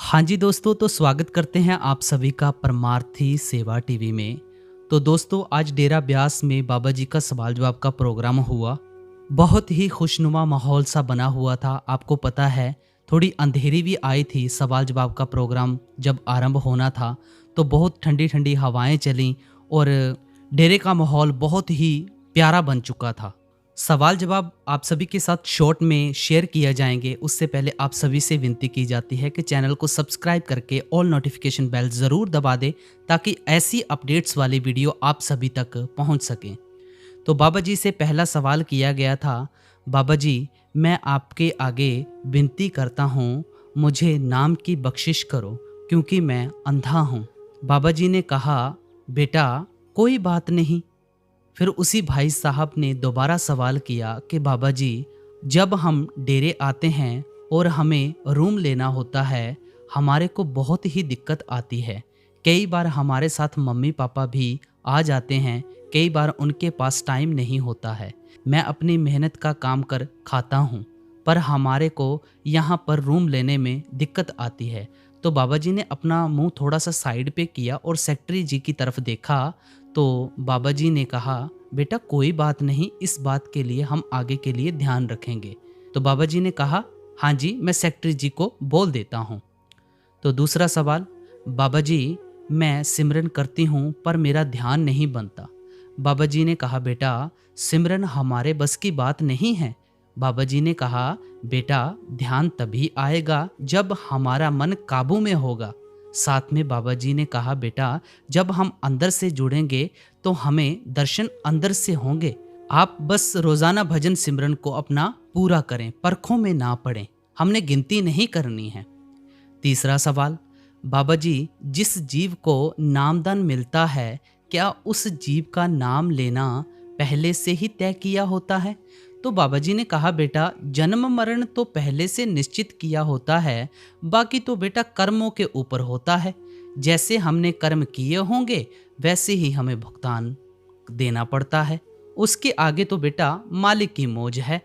हाँ जी दोस्तों, तो स्वागत करते हैं आप सभी का परमार्थी सेवा टीवी में। तो दोस्तों, आज डेरा ब्यास में बाबा जी का सवाल जवाब का प्रोग्राम हुआ। बहुत ही खुशनुमा माहौल सा बना हुआ था। आपको पता है, थोड़ी अंधेरी भी आई थी। सवाल जवाब का प्रोग्राम जब आरंभ होना था तो बहुत ठंडी ठंडी हवाएं चलीं और डेरे का माहौल बहुत ही प्यारा बन चुका था। सवाल जवाब आप सभी के साथ शॉर्ट में शेयर किया जाएंगे। उससे पहले आप सभी से विनती की जाती है कि चैनल को सब्सक्राइब करके ऑल नोटिफिकेशन बेल ज़रूर दबा दें, ताकि ऐसी अपडेट्स वाली वीडियो आप सभी तक पहुंच सकें। तो बाबा जी से पहला सवाल किया गया था, बाबा जी, मैं आपके आगे विनती करता हूँ, मुझे नाम की बख्शिश करो क्योंकि मैं अंधा हूँ। बाबा जी ने कहा, बेटा कोई बात नहीं। फिर उसी भाई साहब ने दोबारा सवाल किया कि बाबा जी, जब हम डेरे आते हैं और हमें रूम लेना होता है, हमारे को बहुत ही दिक्कत आती है। कई बार हमारे साथ मम्मी पापा भी आ जाते हैं, कई बार उनके पास टाइम नहीं होता है। मैं अपनी मेहनत का काम कर खाता हूँ, पर हमारे को यहाँ पर रूम लेने में दिक्कत आती है। तो बाबा जी ने अपना मुंह थोड़ा सा साइड पे किया और सेक्रेटरी जी की तरफ देखा। तो बाबा जी ने कहा, बेटा कोई बात नहीं, इस बात के लिए हम आगे के लिए ध्यान रखेंगे। तो बाबा जी ने कहा, हाँ जी, मैं सेक्रेटरी जी को बोल देता हूँ। तो दूसरा सवाल, बाबा जी, मैं सिमरन करती हूँ पर मेरा ध्यान नहीं बनता। बाबा जी ने कहा, बेटा सिमरन हमारे बस की बात नहीं है। बाबा जी ने कहा, बेटा ध्यान तभी आएगा जब हमारा मन काबू में होगा। साथ में बाबा जी ने कहा, बेटा जब हम अंदर से जुड़ेंगे तो हमें दर्शन अंदर से होंगे। आप बस रोजाना भजन सिमरन को अपना पूरा करें, परखों में ना पड़ें। हमने गिनती नहीं करनी है। तीसरा सवाल, बाबा जी, जिस जीव को नामदान मिलता है, क्या उस जीव का नाम लेना पहले से ही तय किया होता है? तो बाबा जी ने कहा, बेटा जन्म मरण तो पहले से निश्चित किया होता है, बाकी तो बेटा कर्मों के ऊपर होता है। जैसे हमने कर्म किए होंगे वैसे ही हमें भुगतान देना पड़ता है। उसके आगे तो बेटा मालिक की मौज है।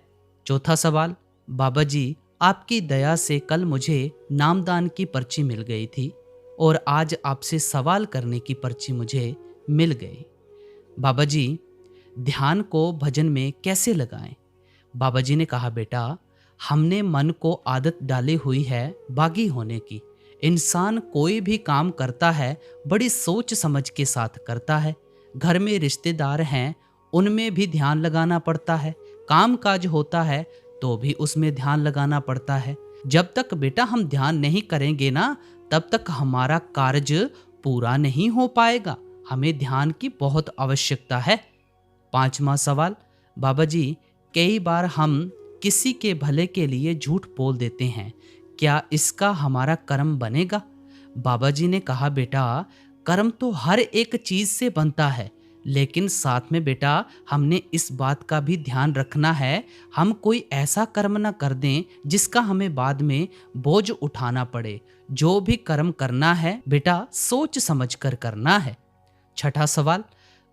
चौथा सवाल, बाबा जी, आपकी दया से कल मुझे नामदान की पर्ची मिल गई थी और आज आपसे सवाल करने की पर्ची मुझे मिल गई। बाबा जी, ध्यान को भजन में कैसे लगाएं? बाबा जी ने कहा, बेटा हमने मन को आदत डाली हुई है बागी होने की। इंसान कोई भी काम करता है बड़ी सोच समझ के साथ करता है। घर में रिश्तेदार हैं, उनमें भी ध्यान लगाना पड़ता है। काम काज होता है तो भी उसमें ध्यान लगाना पड़ता है। जब तक बेटा हम ध्यान नहीं करेंगे ना, तब तक हमारा कार्य पूरा नहीं हो पाएगा। हमें ध्यान की बहुत आवश्यकता है। पांचवा सवाल, बाबा जी, कई बार हम किसी के भले के लिए झूठ बोल देते हैं, क्या इसका हमारा कर्म बनेगा? बाबा जी ने कहा, बेटा कर्म तो हर एक चीज से बनता है, लेकिन साथ में बेटा हमने इस बात का भी ध्यान रखना है, हम कोई ऐसा कर्म ना कर दें जिसका हमें बाद में बोझ उठाना पड़े। जो भी कर्म करना है बेटा सोच समझ कर करना है। छठा सवाल,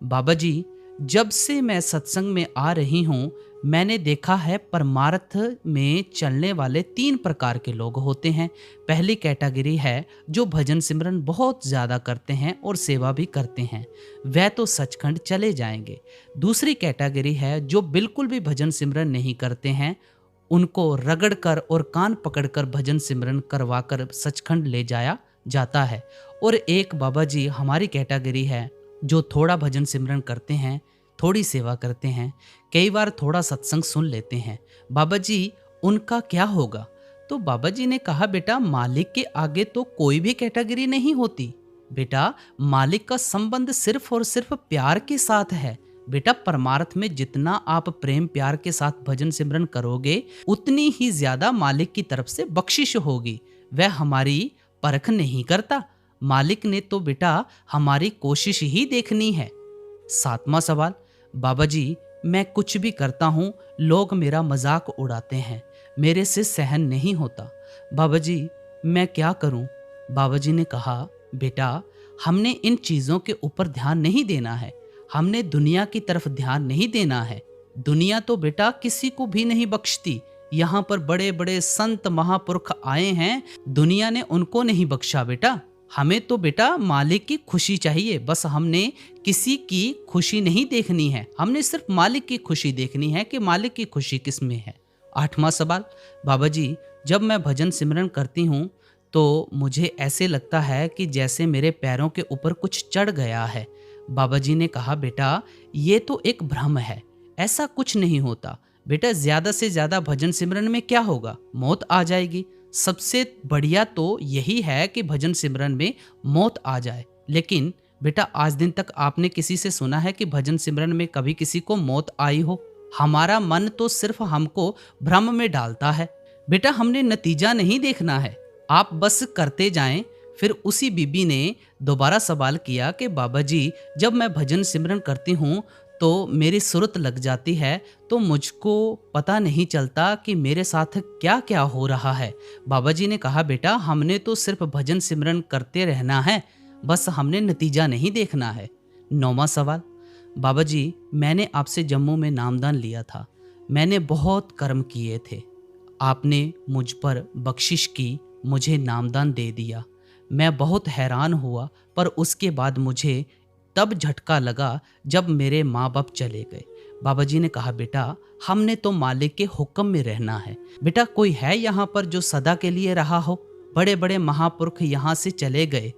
बाबा जी, जब से मैं सत्संग में आ रही हूँ, मैंने देखा है परमार्थ में चलने वाले 3 प्रकार के लोग होते हैं। पहली कैटेगरी है जो भजन सिमरन बहुत ज़्यादा करते हैं और सेवा भी करते हैं, वह तो सचखंड चले जाएंगे। दूसरी कैटेगरी है जो बिल्कुल भी भजन सिमरन नहीं करते हैं, उनको रगड़ कर और कान पकड़कर भजन सिमरन करवा कर सचखंड ले जाया जाता है। और एक बाबा जी हमारी कैटेगरी है जो थोड़ा भजन सिमरन करते हैं, थोड़ी सेवा करते हैं, कई बार थोड़ा सत्संग सुन लेते हैं। बाबा जी उनका क्या होगा? तो बाबा जी ने कहा, बेटा मालिक के आगे तो कोई भी कैटेगरी नहीं होती। बेटा मालिक का संबंध सिर्फ और सिर्फ प्यार के साथ है। बेटा परमार्थ में जितना आप प्रेम प्यार के साथ भजन सिमरन करोगे, उतनी ही ज्यादा मालिक की तरफ से बख्शिश होगी। वह हमारी परख नहीं करता। मालिक ने तो बेटा हमारी कोशिश ही देखनी है। सातवां सवाल, बाबा जी, मैं कुछ भी करता हूँ लोग मेरा मजाक उड़ाते हैं, मेरे से सहन नहीं होता। बाबा जी मैं क्या करूँ? बाबा जी ने कहा, बेटा हमने इन चीज़ों के ऊपर ध्यान नहीं देना है, हमने दुनिया की तरफ ध्यान नहीं देना है। दुनिया तो बेटा किसी को भी नहीं बख्शती, यहाँ पर बड़े बड़े संत महापुरुष आए हैं, दुनिया ने उनको नहीं बख्शा बेटा। हमें तो बेटा मालिक की खुशी चाहिए, बस हमने किसी की खुशी नहीं देखनी है, हमने सिर्फ मालिक की खुशी देखनी है कि मालिक की खुशी किस में है। 8वां सवाल, बाबा जी जब मैं भजन सिमरन करती हूँ तो मुझे ऐसे लगता है कि जैसे मेरे पैरों के ऊपर कुछ चढ़ गया है। बाबा जी ने कहा बेटा ये तो एक भ्रम है, ऐसा कुछ नहीं होता बेटा। ज्यादा से ज्यादा भजन सिमरन में क्या होगा, मौत आ जाएगी। सबसे बढ़िया तो यही है कि भजन सिमरन में मौत आ जाए। लेकिन बेटा आज दिन तक आपने किसी से सुना है कि भजन सिमरन में कभी किसी को मौत आई हो? हमारा मन तो सिर्फ हमको भ्रम में डालता है बेटा, हमने नतीजा नहीं देखना है, आप बस करते जाएं। फिर उसी बीबी ने दोबारा सवाल किया कि बाबा जी जब मैं भजन सिमरन करती हूँ तो मेरी सुरत लग जाती है, तो मुझको पता नहीं चलता कि मेरे साथ क्या क्या हो रहा है। बाबा जी ने कहा बेटा हमने तो सिर्फ भजन सिमरन करते रहना है, बस हमने नतीजा नहीं देखना है। 9वां सवाल, बाबा जी मैंने आपसे जम्मू में नामदान लिया था, मैंने बहुत कर्म किए थे, आपने मुझ पर बख्शिश की, मुझे नामदान दे दिया। मैं बहुत हैरान हुआ, पर उसके बाद मुझे तब झटका लगा जब मेरे माँ बाप चले गए। बाबा जी ने कहा बेटा हमने तो मालिक के हुक्म में रहना है। बेटा कोई है यहाँ पर जो सदा के लिए रहा हो? बड़े बड़े महापुरुष यहाँ से चले गए,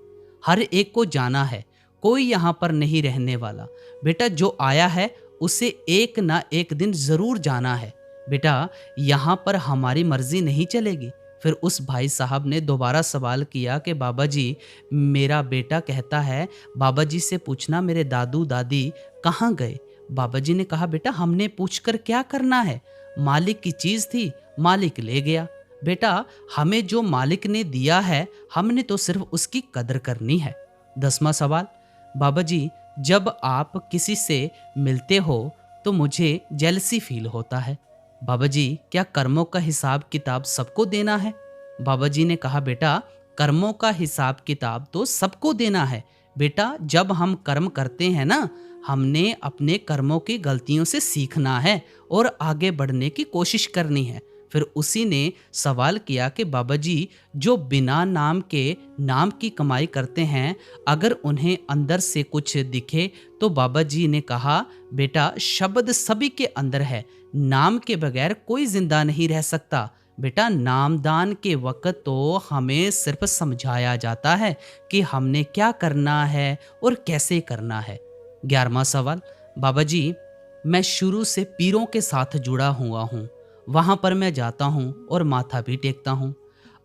हर एक को जाना है, कोई यहाँ पर नहीं रहने वाला। बेटा जो आया है उसे एक ना एक दिन जरूर जाना है। बेटा यहाँ पर हमारी मर्जी नहीं चलेगी। फिर उस भाई साहब ने दोबारा सवाल किया कि बाबा जी मेरा बेटा कहता है बाबा जी से पूछना मेरे दादू दादी कहाँ गए। बाबा जी ने कहा बेटा हमने पूछकर क्या करना है, मालिक की चीज थी, मालिक ले गया। बेटा हमें जो मालिक ने दिया है हमने तो सिर्फ उसकी कदर करनी है। 10वां सवाल, बाबा जी जब आप किसी से मिलते हो तो मुझे जेलसी फील होता है। बाबा जी क्या कर्मों का हिसाब किताब सबको देना है? बाबा जी ने कहा बेटा कर्मों का हिसाब किताब तो सबको देना है। बेटा जब हम कर्म करते हैं ना, हमने अपने कर्मों की गलतियों से सीखना है और आगे बढ़ने की कोशिश करनी है। फिर उसी ने सवाल किया कि बाबा जी जो बिना नाम के नाम की कमाई करते हैं, अगर उन्हें अंदर से कुछ दिखे तो बाबा जी ने कहा बेटा शब्द सभी के अंदर है, नाम के बगैर कोई जिंदा नहीं रह सकता। बेटा नामदान के वक्त तो हमें सिर्फ समझाया जाता है कि हमने क्या करना है और कैसे करना है। 11वां सवाल, बाबा जी मैं शुरू से पीरों के साथ जुड़ा हुआ हूँ, वहाँ पर मैं जाता हूँ और माथा भी टेकता हूँ।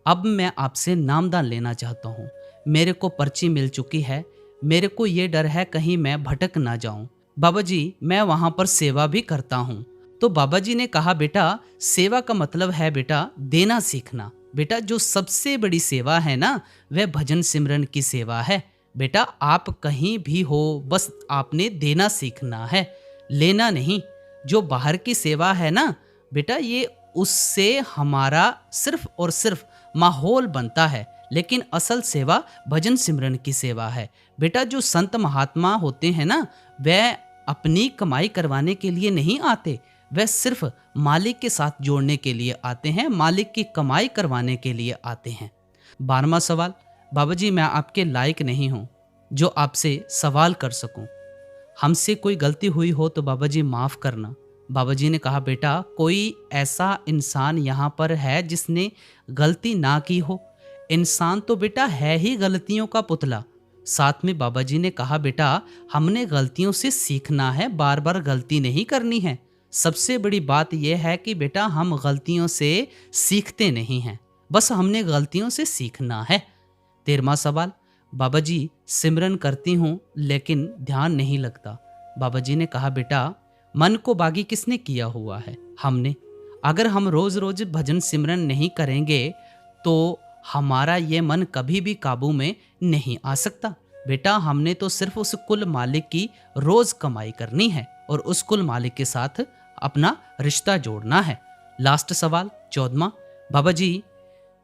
अब मैं आपसे नामदान लेना चाहता हूँ, मेरे को पर्ची मिल चुकी है, मेरे को ये डर है कहीं मैं भटक ना जाऊँ। बाबा जी मैं वहाँ पर सेवा भी करता हूँ। तो बाबा जी ने कहा बेटा सेवा का मतलब है बेटा देना सीखना। बेटा जो सबसे बड़ी सेवा है ना वह भजन सिमरन की सेवा है। बेटा आप कहीं भी हो बस आपने देना सीखना है, लेना नहीं। जो बाहर की सेवा है ना बेटा ये उससे हमारा सिर्फ और सिर्फ माहौल बनता है, लेकिन असल सेवा भजन सिमरन की सेवा है। बेटा जो संत महात्मा होते हैं ना वह अपनी कमाई करवाने के लिए नहीं आते, वह सिर्फ मालिक के साथ जोड़ने के लिए आते हैं, मालिक की कमाई करवाने के लिए आते हैं। 12वां सवाल, बाबा जी मैं आपके लायक नहीं हूँ जो आपसे सवाल कर सकूं, हमसे कोई गलती हुई हो तो बाबा जी माफ़ करना। बाबा जी ने कहा बेटा कोई ऐसा इंसान यहाँ पर है जिसने गलती ना की हो? इंसान तो बेटा है ही गलतियों का पुतला। साथ में बाबा जी ने कहा बेटा हमने गलतियों से सीखना है, बार बार गलती नहीं करनी है। सबसे बड़ी बात यह है कि बेटा हम गलतियों से सीखते नहीं हैं, बस हमने गलतियों से सीखना है। 13वां सवाल, बाबा जी सिमरन करती हूँ लेकिन ध्यान नहीं लगता। बाबा जी ने कहा बेटा मन को बागी किसने किया हुआ है? हमने। अगर हम रोज रोज भजन सिमरन नहीं करेंगे तो हमारा ये मन कभी भी काबू में नहीं आ सकता। बेटा हमने तो सिर्फ उस कुल मालिक की रोज कमाई करनी है और उस कुल मालिक के साथ अपना रिश्ता जोड़ना है। लास्ट सवाल 14वां, बाबा जी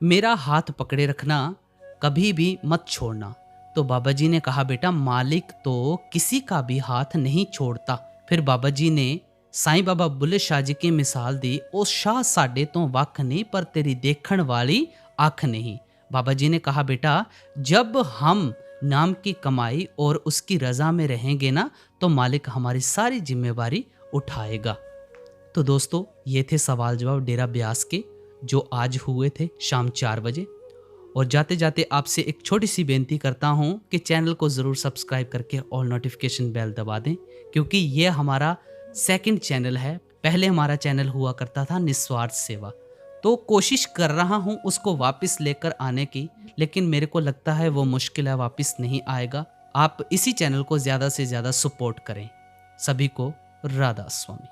मेरा हाथ पकड़े रखना, कभी भी मत छोड़ना। तो बाबा जी ने कहा बेटा मालिक तो किसी का भी हाथ नहीं छोड़ता। फिर बाबा जी ने साईं बाबा बुल्ले शाह जी की मिसाल दी, ओ शाह साडे तो वख नहीं पर तेरी देखण वाली आँख नहीं। बाबा जी ने कहा बेटा, जब हम नाम की कमाई और उसकी रजा में रहेंगे ना, तो मालिक हमारी सारी जिम्मेवारी उठाएगा। तो दोस्तों, ये थे सवाल जवाब डेरा ब्यास के, जो आज हुए थे शाम 4 बजे। और जाते जाते आपसे एक छोटी सी बेनती करता हूँ कि चैनल को ज़रूर सब्सक्राइब करके ऑल नोटिफिकेशन बेल दबा दें, क्योंकि ये हमारा सेकंड चैनल है। पहले हमारा चैनल हुआ करता था निस्वार्थ सेवा, तो कोशिश कर रहा हूँ उसको वापस लेकर आने की, लेकिन मेरे को लगता है वो मुश्किल है, वापस नहीं आएगा। आप इसी चैनल को ज़्यादा से ज़्यादा सपोर्ट करें। सभी को राधा स्वामी।